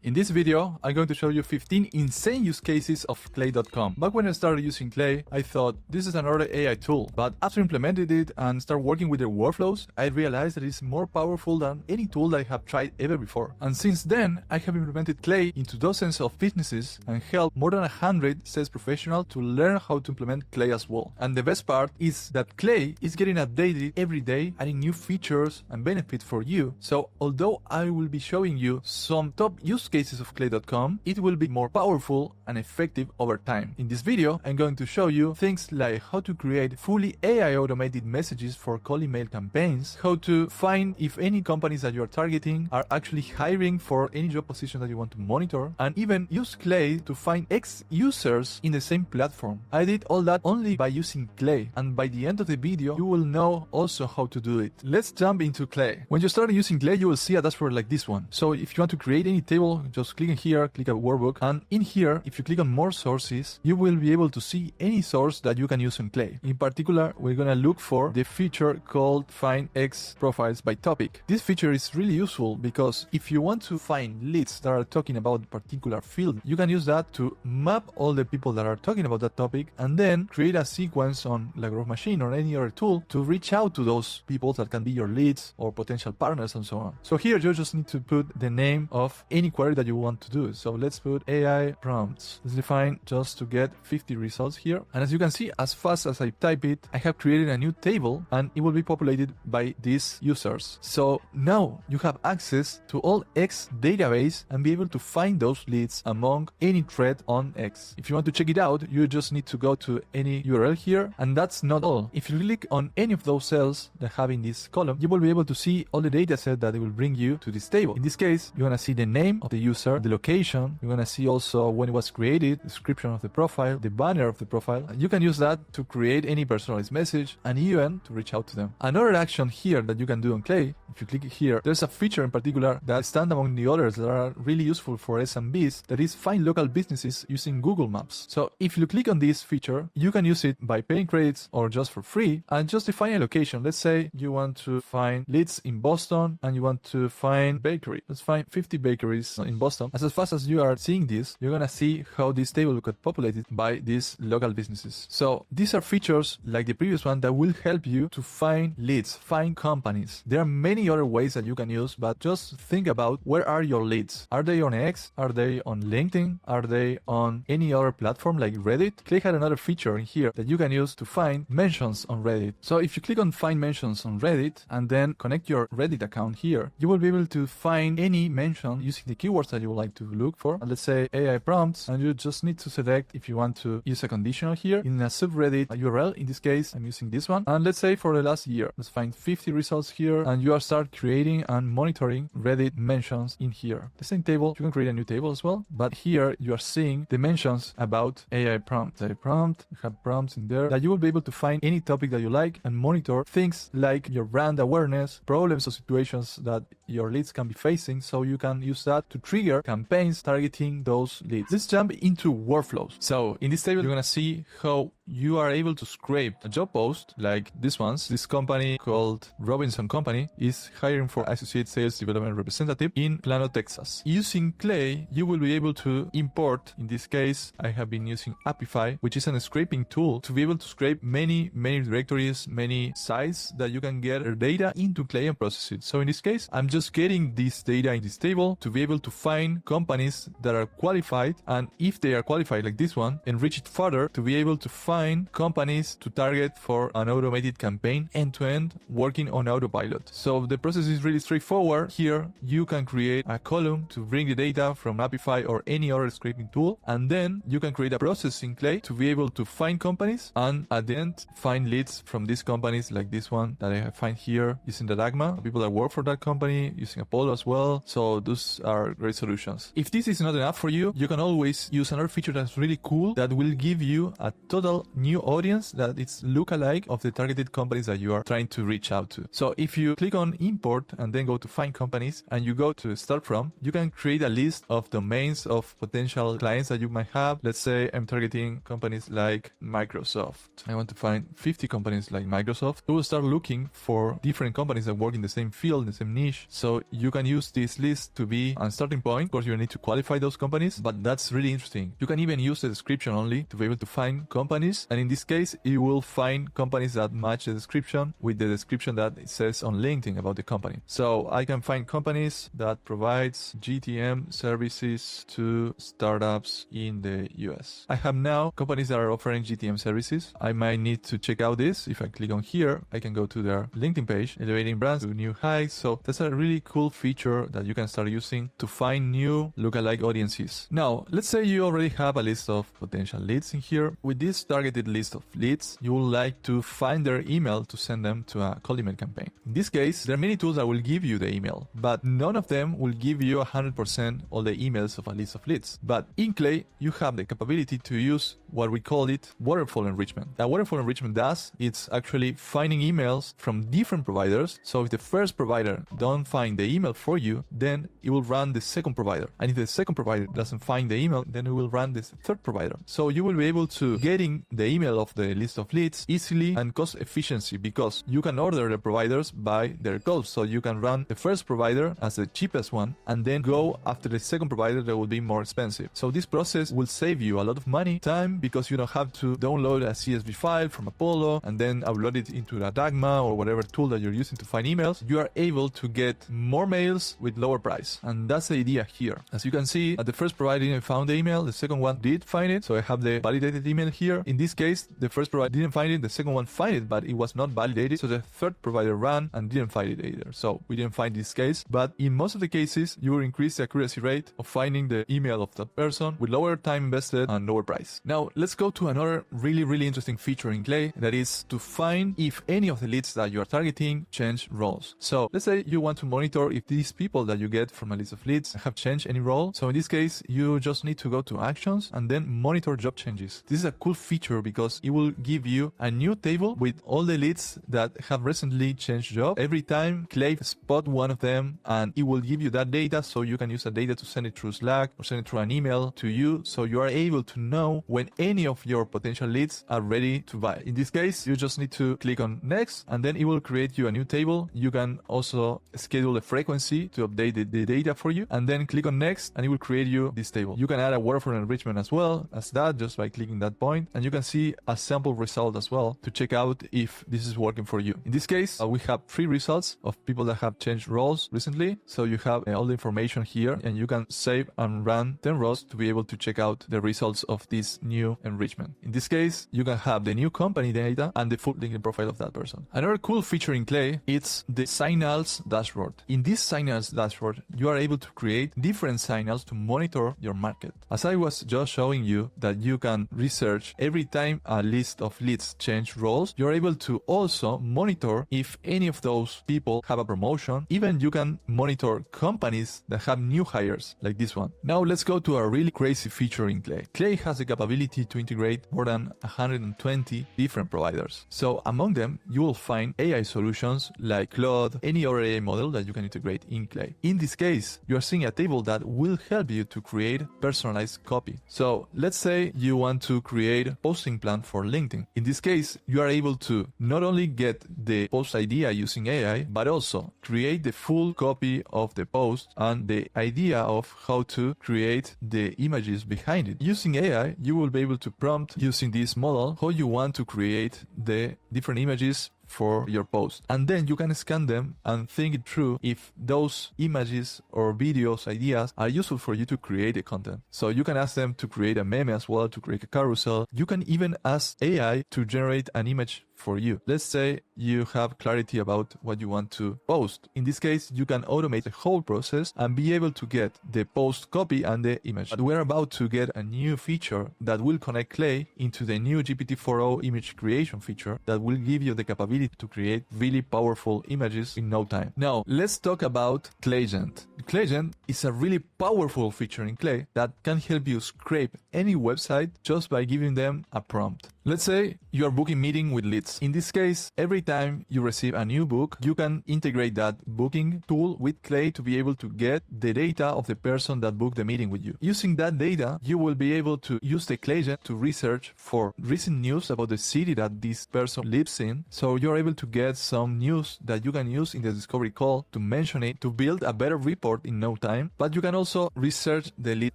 In this video, I'm going to show you 15 insane use cases of Clay.com. Back when I started using Clay, I thought this is another AI tool, but after implemented it and start working with their workflows, I realized that it's more powerful than any tool that I have tried ever before. And since then, I have implemented Clay into dozens of businesses and helped more than 100 sales professionals to learn how to implement Clay as well. And the best part is that Clay is getting updated every day, adding new features and benefits for you. So although I will be showing you some top use cases of Clay.com, it will be more powerful and effective over time. In this video, I'm going to show you things like how to create fully AI automated messages for cold email campaigns, how to find if any companies that you're targeting are actually hiring for any job position that you want to monitor, and even use Clay to find ex-users in the same platform. I did all that only by using Clay, and by the end of the video, you will know also how to do it. Let's jump into Clay. When you start using Clay, you will see a dashboard like this one. So if you want to create any table, just click in here, click a workbook, and in here, if you click on more sources, you will be able to see any source that you can use on Clay. In particular, we're gonna look for the feature called Find X Profiles by Topic. This feature is really useful because if you want to find leads that are talking about a particular field, you can use that to map all the people that are talking about that topic and then create a sequence on like Growth Machine or any other tool to reach out to those people that can be your leads or potential partners and so on. So here you just need to put the name of any query that you want to do. So let's put AI prompts. Let's define just to get 50 results here. And as you can see, as fast as I type it, I have created a new table and it will be populated by these users. So now you have access to all X database and be able to find those leads among any thread on X. If you want to check it out, you just need to go to any URL here. And that's not all. If you click on any of those cells that have in this column, you will be able to see all the data set that it will bring you to this table. In this case, you're going to see the name of the user, the location. You're going to see also when it was created, description of the profile, the banner of the profile. You can use that to create any personalized message and even to reach out to them. Another action here that you can do on Clay, if you click here, there's a feature in particular that stands among the others that are really useful for SMBs, that is find local businesses using Google Maps. So if you click on this feature, you can use it by paying credits or just for free and just define a location. Let's say you want to find leads in Boston and you want to find bakery. Let's find 50 bakeries in Boston. As fast as you are seeing this, you're gonna see how this table will get populated by these local businesses. So these are features like the previous one that will help you to find leads, find companies. There are many other ways that you can use, but just think about where are your leads? Are they on X? Are they on LinkedIn? Are they on any other platform like Reddit? Clay had another feature in here that you can use to find mentions on Reddit. So if you click on find mentions on Reddit and then connect your Reddit account here, you will be able to find any mention using the keywords that you would like to look for. And let's say AI prompts, and you just need to select if you want to use a conditional here in a subreddit URL. In this case, I'm using this one. And let's say for the last year, let's find 50 results here, and you are start creating and monitoring Reddit mentions in here. The same table, you can create a new table as well, but here you are seeing the mentions about AI prompt. AI prompt, you have prompts in there that you will be able to find any topic that you like and monitor things like your brand awareness, problems or situations that your leads can be facing, so you can use that to trigger campaigns targeting those leads. Let's jump into workflows. So in this table, you're gonna see how you are able to scrape a job post like this one's. This company called Robinson Company is hiring for associate sales development representative in Plano, Texas. Using Clay, you will be able to import, in this case, I have been using Apify, which is a scraping tool to be able to scrape many directories, many sites that you can get data into Clay and process it. So in this case, I'm just getting this data in this table to be able to find companies that are qualified, and if they are qualified like this one, enrich it further to be able to find companies to target for an automated campaign end-to-end working on autopilot. So the process is really straightforward. Here you can create a column to bring the data from Apify or any other scraping tool, and then you can create a process in Clay to be able to find companies and at the end find leads from these companies like this one that I find here using the Dagma, people that work for that company, using Apollo as well. So those are great solutions. If this is not enough for you, you can always use another feature that's really cool that will give you a total new audience that it's lookalike of the targeted companies that you are trying to reach out to. So if you click on import and then go to find companies and you go to start from, you can create a list of domains of potential clients that you might have. Let's say I'm targeting companies like Microsoft. I want to find 50 companies like Microsoft. You will start looking for different companies that work in the same field, in the same niche. So you can use this list to be and start certain point. Of course, you need to qualify those companies, but that's really interesting. You can even use the description only to be able to find companies. And in this case, you will find companies that match the description with the description that it says on LinkedIn about the company. So I can find companies that provides GTM services to startups in the US. I have now companies that are offering GTM services. I might need to check out this. If I click on here, I can go to their LinkedIn page, elevating brands to new heights. So that's a really cool feature that you can start using to find new lookalike audiences. Now, let's say you already have a list of potential leads in here. With this targeted list of leads, you would like to find their email to send them to a cold email campaign. In this case, there are many tools that will give you the email, but none of them will give you 100% all the emails of a list of leads. But in Clay, you have the capability to use what we call it waterfall enrichment. That waterfall enrichment does, it's actually finding emails from different providers. So if the first provider don't find the email for you, then it will run the second provider. And if the second provider doesn't find the email, then it will run the third provider. So you will be able to getting the email of the list of leads easily and cost efficiency, because you can order the providers by their cost. So you can run the first provider as the cheapest one and then go after the second provider that will be more expensive. So this process will save you a lot of money, time, because you don't have to download a CSV file from Apollo and then upload it into a Dagma or whatever tool that you're using to find emails. You are able to get more mails with lower price. And that's the idea here. As you can see, at the first provider didn't find the email, the second one did find it. So I have the validated email here. In this case, the first provider didn't find it, the second one find it, but it was not validated. So the third provider ran and didn't find it either. So we didn't find this case, but in most of the cases, you will increase the accuracy rate of finding the email of that person with lower time invested and lower price. Now, let's go to another really interesting feature in Clay, that is to find if any of the leads that you are targeting change roles. So let's say you want to monitor if these people that you get from a list of leads have changed any role. So in this case, you just need to go to actions and then monitor job changes. This is a cool feature because it will give you a new table with all the leads that have recently changed job. Every time Clay spot one of them, and it will give you that data, so you can use that data to send it through Slack or send it through an email to you, so you are able to know when any of your potential leads are ready to buy. In this case, you just need to click on next, and then it will create you a new table. You can also schedule a frequency to update the data for you, and then click on next, and it will create you this table. You can add a waterfall enrichment as well as that, just by clicking that point, and you can see a sample result as well to check out if this is working for you. In this case, we have 3 results of people that have changed roles recently. So you have all the information here, and you can save and run 10 rows to be able to check out the results of this new enrichment. In this case, you can have the new company data and the full LinkedIn profile of that person. Another cool feature in Clay, it's the signals dashboard. In this signals dashboard, you are able to create different signals to monitor your market. As I was just showing you that you can research every time a list of leads change roles, you're able to also monitor if any of those people have a promotion. Even you can monitor companies that have new hires, like this one. Now let's go to a really crazy feature in Clay. Clay has the capability to integrate more than 120 different providers. So among them, you will find AI solutions like Claude, any other AI model that you can integrate in Clay. In this case, you are seeing a table that will help you to create personalized copy. So let's say you want to create a posting plan for LinkedIn. In this case, you are able to not only get the post idea using AI, but also create the full copy of the post and the idea of how to create the images behind it. Using AI, you will be able to prompt using this model how you want to create the different images for your post, and then you can scan them and think it through if those images or videos ideas are useful for you to create the content. So you can ask them to create a meme as well, to create a carousel. You can even ask AI to generate an image for you. Let's say you have clarity about what you want to post. In this case, you can automate the whole process and be able to get the post copy and the image. But we're about to get a new feature that will connect Clay into the new GPT-4o image creation feature that will give you the capability to create really powerful images in no time. Now, let's talk about Clayent. Clayent is a really powerful feature in Clay that can help you scrape any website just by giving them a prompt. Let's say you are booking meeting with leads. In this case, every time you receive a new book, you can integrate that booking tool with Clay to be able to get the data of the person that booked the meeting with you. Using that data, you will be able to use the Clayent to research for recent news about the city that this person lives in. So you're able to get some news that you can use in the discovery call to mention it, to build a better report in no time. But you can also research the lead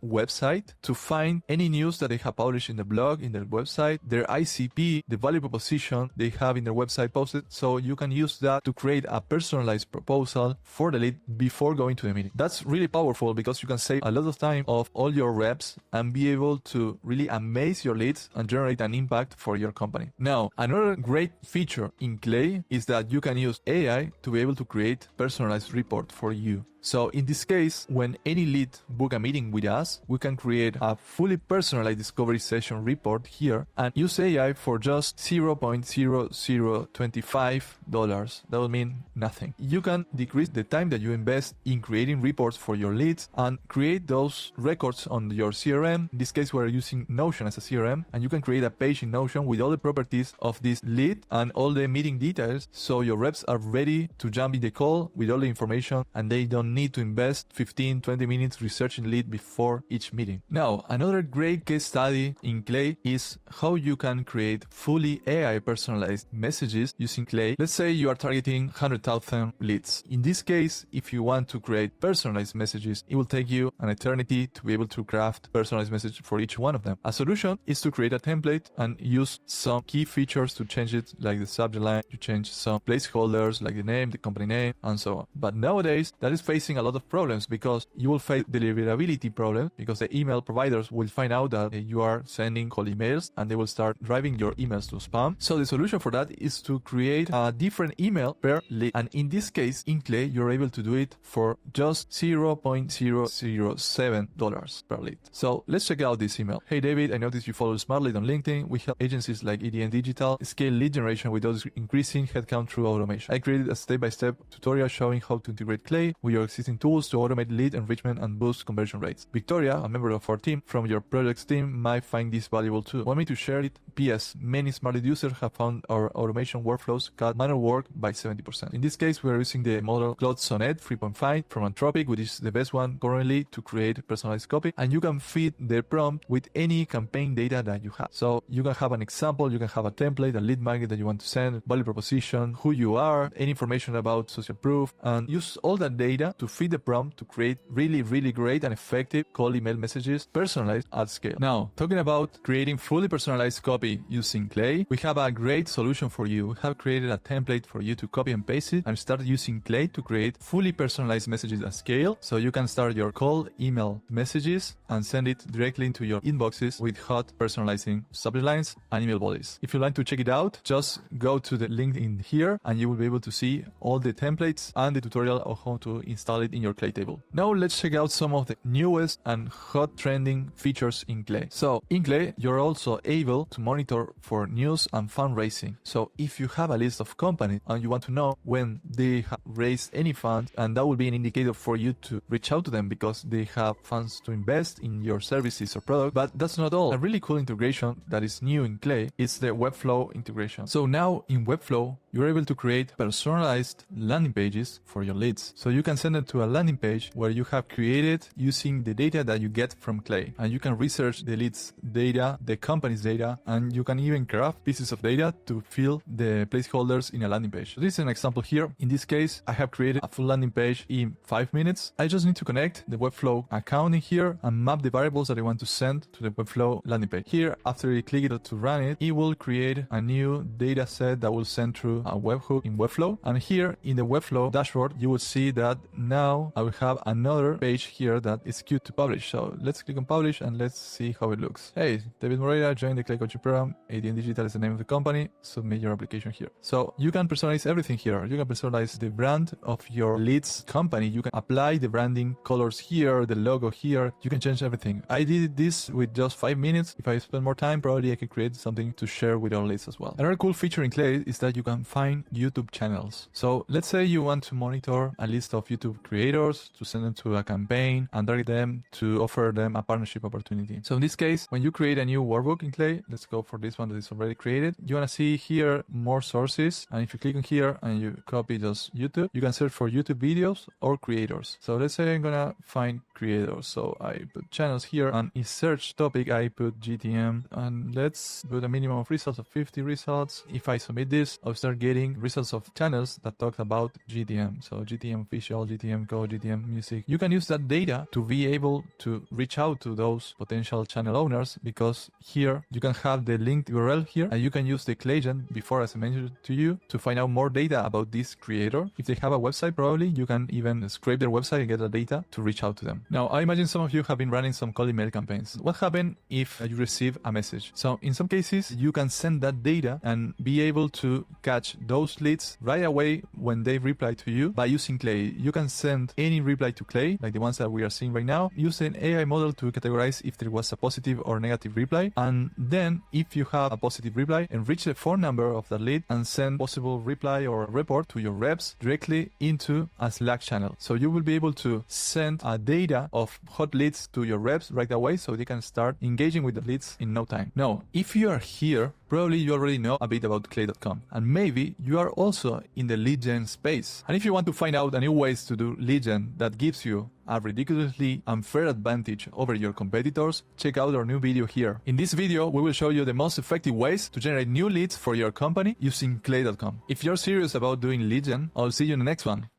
website to find any news that they have published in the blog, in their website, their ICP, the value proposition they have in their website posted. So you can use that to create a personalized proposal for the lead before going to the meeting. That's really powerful because you can save a lot of time of all your reps and be able to really amaze your leads and generate an impact for your company. Now, another great feature in Clay is that you can use AI to be able to create personalized report for you. So in this case, when any lead book a meeting with us, we can create a fully personalized discovery session report here and use AI for just $0.0025. That will mean nothing. You can decrease the time that you invest in creating reports for your leads and create those records on your CRM. In this case, we're using Notion as a CRM, and you can create a page in Notion with all the properties of this lead and all the meeting details. So your reps are ready to jump in the call with all the information and they don't need to invest 15-20 minutes researching lead before each meeting. Now, another great case study in Clay is how you can create fully AI personalized messages using Clay. Let's say you are targeting 100,000 leads. In this case, if you want to create personalized messages, it will take you an eternity to be able to craft personalized message for each one of them. A solution is to create a template and use some key features to change it, like the subject line, you change some placeholders like the name, the company name, and so on. But nowadays, that is facing a lot of problems because you will face deliverability problems because the email providers will find out that you are sending cold emails and they will start driving your emails to spam. So the solution for that is to create a different email per lead. And in this case, in Clay, you're able to do it for just $0.007 per lead. So let's check out this email. Hey David, I noticed you follow Smartly on LinkedIn. We help agencies like EDN Digital scale lead generation without increasing headcount through automation. I created a step-by-step tutorial showing how to integrate Clay with your existing tools to automate lead enrichment and boost conversion rates. Victoria, a member of our team from your projects team, might find this valuable too. Want me to share it? PS, many Smartly users have found our automation workflows cut manual work by 70%. In this case, we are using the model Claude Sonnet 3.5 from Anthropic, which is the best one currently to create personalized copy, and you can feed the prompt with any campaign data that you have. So you can have an example, you can have a template, a lead magnet that you want to send, value proposition, who you are, any information about social proof, and use all that data to feed the prompt to create really great and effective cold email messages personalized at scale. Now, talking about creating fully personalized copy using Clay, we have a great solution for you. We have created a template for you to copy and paste it and start using Clay to create fully personalized messages at scale. So you can start your cold email messages and send it directly into your inboxes with hot personalizing subject lines and email bodies. If you'd like to check it out, just go to the link in here and you will be able to see all the templates and the tutorial of how to install it in your Clay table. Now let's check out some of the newest and hot trending features in Clay. So in Clay, you're also able to monitor for news and fundraising. So if you have a list of companies and you want to know when they have raised any fund, and that will be an indicator for you to reach out to them because they have funds to invest in your services or product. But that's not all. A really cool integration that is new in Clay is the Webflow integration. So now in Webflow, you're able to create personalized landing pages for your leads. So you can send them to a landing page where you have created using the data that you get from Clay. And you can research the leads data, the company's data, and you can even craft pieces of data to fill the placeholders in a landing page. So this is an example here. In this case, I have created a full landing page in 5 minutes. I just need to connect the Webflow account in here and map the variables that I want to send to the Webflow landing page. Here, after you click it to run it, it will create a new data set that will send through a webhook in Webflow. And here in the Webflow dashboard, you will see that now I will have another page here that is queued to publish. So let's click on publish and let's see how it looks. Hey, David Moreira, join the Clay coaching program. ADN Digital is the name of the company. Submit your application here. So you can personalize everything here. You can personalize the brand of your leads company. You can apply the branding colors here, the logo here. You can change everything. I did this with just 5 minutes. If I spend more time, probably I could create something to share with our leads as well. Another cool feature in Clay is that you can find YouTube channels. So let's say you want to monitor a list of YouTube creators to send them to a campaign and target them to offer them a partnership opportunity. So in this case, when you create a new workbook in Clay, let's go go for this one that is already created. You want to see here more sources, and if you click on here and you copy just YouTube, you can search for YouTube videos or creators. So let's say I'm gonna find creators. So I put channels here, and in search topic I put GTM, and let's put a minimum of results of 50 results. If I submit this, I'll start getting results of channels that talk about GTM. So GTM official, GTM code, GTM music. You can use that data to be able to reach out to those potential channel owners, because here you can have the linked URL here, and you can use the Clayent before, as I mentioned to you, to find out more data about this creator. If they have a website, probably you can even scrape their website and get the data to reach out to them. Now, I imagine some of you have been running some cold email campaigns. What happens if you receive a message? So in some cases, you can send that data and be able to catch those leads right away when they reply to you by using Clay. You can send any reply to Clay, like the ones that we are seeing right now, use an AI model to categorize if there was a positive or negative reply. And then if you have a positive reply, enrich the phone number of the lead and send possible reply or report to your reps directly into a Slack channel. So you will be able to send data of hot leads to your reps right away, so they can start engaging with the leads in no time. Now, if you are here, probably you already know a bit about Clay.com, and maybe you are also in the lead gen space. And if you want to find out new ways to do lead gen that gives you a ridiculously unfair advantage over your competitors, check out our new video here. In this video, we will show you the most effective ways to generate new leads for your company using Clay.com. If you're serious about doing lead gen, I'll see you in the next one.